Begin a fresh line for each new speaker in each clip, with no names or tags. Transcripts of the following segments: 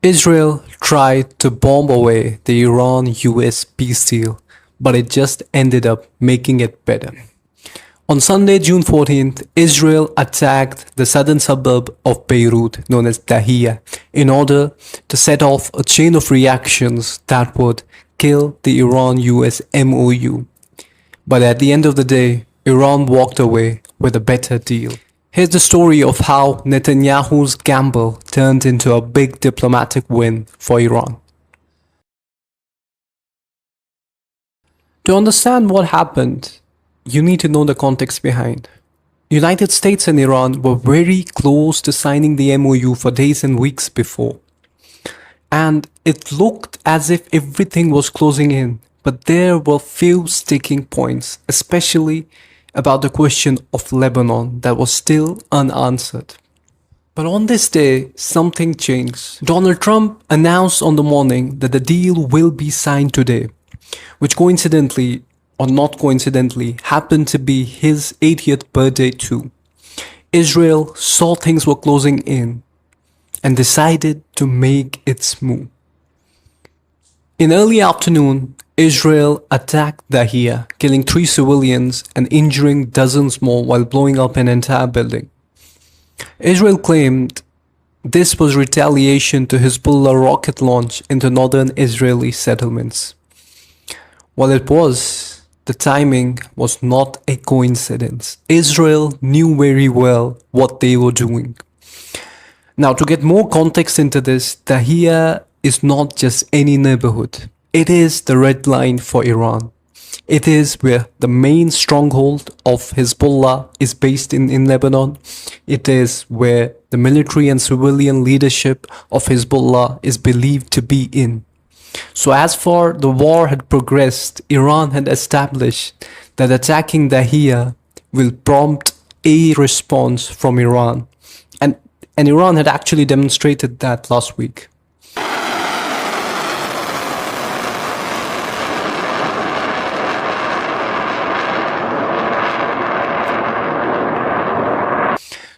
Israel tried to bomb away the Iran-US peace deal, but it just ended up making it better. On Sunday, June 14th, Israel attacked the southern suburb of Beirut, known as Dahiyeh, in order to set off a chain of reactions that would kill the Iran-US MOU. But at the end of the day, Iran walked away with a better deal. Here's the story of how Netanyahu's gamble turned into a big diplomatic win for Iran. To understand what happened, you need to know the context behind. United States and Iran were very close to signing the MOU for days and weeks before. And it looked as if everything was closing in, but there were few sticking points, especially about the question of Lebanon that was still unanswered. But on this day, something changed. Donald Trump announced on the morning that the deal will be signed today, which coincidentally, or not coincidentally, happened to be his 80th birthday too. Israel saw things were closing in and decided to make its move. In early afternoon, Israel attacked Dahiyeh, killing 3 civilians and injuring dozens more while blowing up an entire building. Israel claimed this was retaliation to Hezbollah rocket launch into northern Israeli settlements. While it was, the timing was not a coincidence. Israel knew very well what they were doing. Now, to get more context into this, Dahiyeh is not just any neighborhood. It is the red line for Iran. It is where the main stronghold of Hezbollah is based in Lebanon. It is where the military and civilian leadership of Hezbollah is believed to be in. So as far the war had progressed, Iran had established that attacking Dahiyeh will prompt a response from Iran. And Iran had actually demonstrated that last week.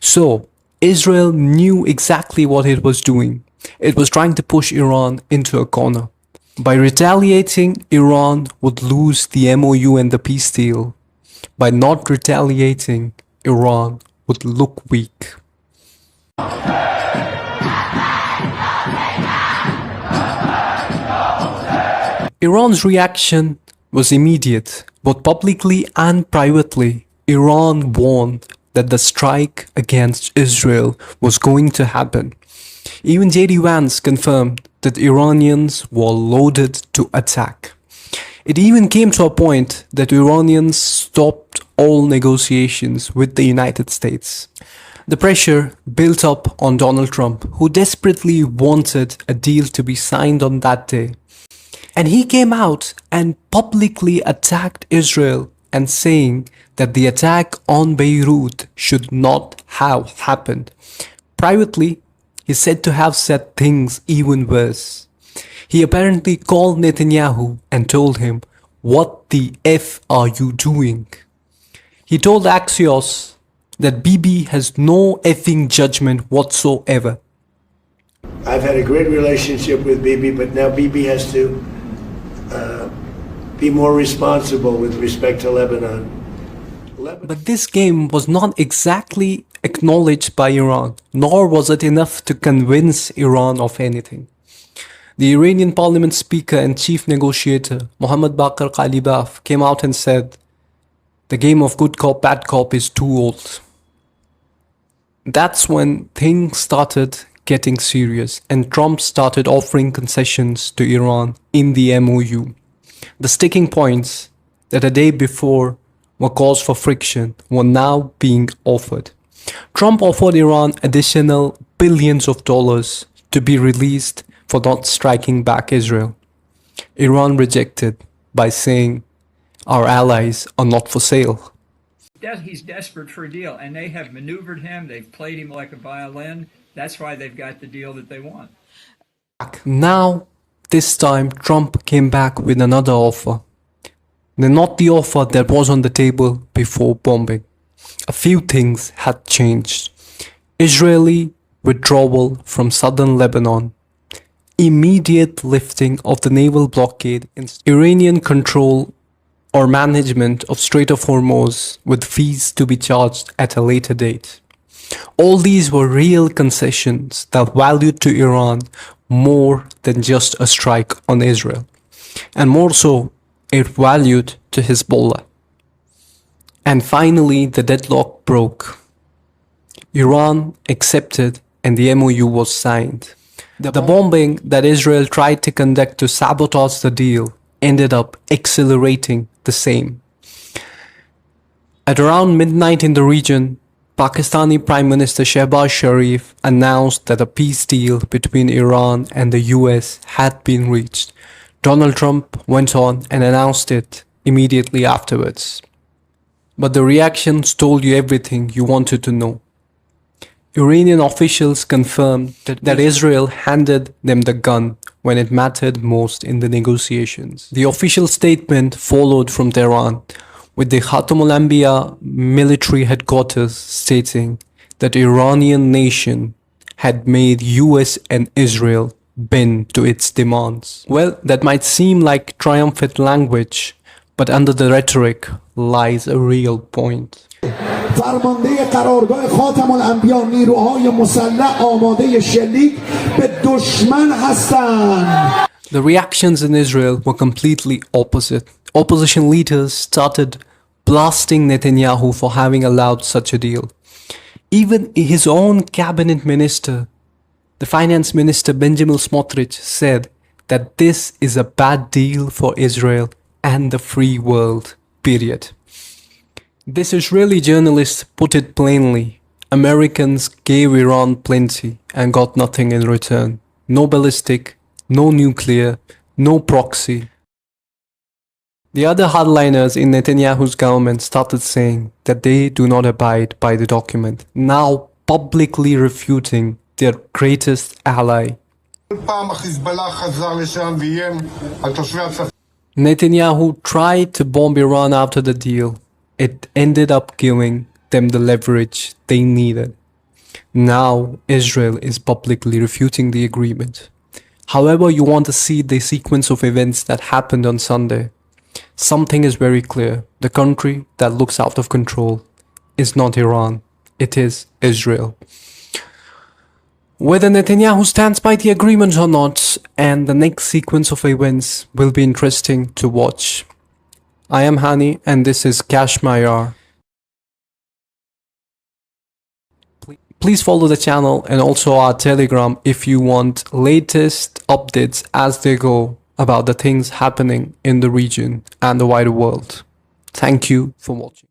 So, Israel knew exactly what it was doing. It was trying to push Iran into a corner. By retaliating, Iran would lose the MOU and the peace deal. By not retaliating, Iran would look weak. Iran's reaction was immediate. Both publicly and privately, Iran warned that the strike against Israel was going to happen. Even J.D. Vance confirmed that Iranians were loaded to attack. It even came to a point that Iranians stopped all negotiations with the United States. The pressure built up on Donald Trump, who desperately wanted a deal to be signed on that day. And he came out and publicly attacked Israel and saying that the attack on Beirut should not have happened. Privately, he said to have said things even worse. He apparently called Netanyahu and told him, "What the F are you doing?" He told Axios that Bibi has no effing judgment whatsoever.
I've had a great relationship with Bibi, but now Bibi has to be more responsible with respect to Lebanon.
But this game was not exactly acknowledged by Iran, nor was it enough to convince Iran of anything. The Iranian parliament speaker and chief negotiator, Mohammad Bakr Qalibaf, came out and said, "The game of good cop, bad cop is too old." That's when things started getting serious and Trump started offering concessions to Iran in the MOU. The sticking points that a day before were cause for friction were now being offered. Trump offered Iran additional billions of dollars to be released for not striking back Israel. Iran rejected by saying, "Our allies are not for sale."
He's desperate for a deal, and they have maneuvered him. They've played him like a violin. That's why they've got the deal that they want.
Now, this time, Trump came back with another offer. Not the offer that was on the table before bombing. A few things had changed. Israeli withdrawal from southern Lebanon immediate lifting of the naval blockade and Iranian control or management of Strait of Hormuz with fees to be charged at a later date. All these were real concessions that valued to Iran more than just a strike on Israel, and more so, it valued to Hezbollah. And finally, the deadlock broke. Iran accepted and the MOU was signed. The bombing that Israel tried to conduct to sabotage the deal ended up accelerating the same. At around midnight in the region, Pakistani Prime Minister Shehbaz Sharif announced that a peace deal between Iran and the US had been reached. Donald Trump went on and announced it immediately afterwards. But the reactions told you everything you wanted to know. Iranian officials confirmed that Israel handed them the gun when it mattered most in the negotiations. The official statement followed from Tehran, with the Khatam al-Anbiya military headquarters stating that Iranian nation had made US and Israel bend to its demands. Well, that might seem like triumphant language, but under the rhetoric lies a real point.
فرمانده قرارگاه خاتم الانبیا نیروهای مسلح آماده شلیک به دشمن هستند.
The reactions in Israel were completely opposite. Opposition leaders started blasting Netanyahu for having allowed such a deal. Even his own cabinet minister, the finance minister Benjamin Smotrich, said that this is a bad deal for Israel and the free world, period. This Israeli journalist put it plainly. Americans gave Iran plenty and got nothing in return. No ballistic, no nuclear, no proxy. The other hardliners in Netanyahu's government started saying that they do not abide by the document, now publicly refuting their greatest ally. Netanyahu tried to bomb Iran after the deal. It ended up giving them the leverage they needed. Now Israel is publicly refuting the agreement. However you want to see the sequence of events that happened on Sunday, something is very clear. The country that looks out of control is not Iran, it is Israel. Whether Netanyahu stands by the agreement or not, and the next sequence of events will be interesting to watch. I am Hani and this is Kashm. Please follow the channel and also our Telegram if you want latest updates as they go about the things happening in the region and the wider world. Thank you for watching.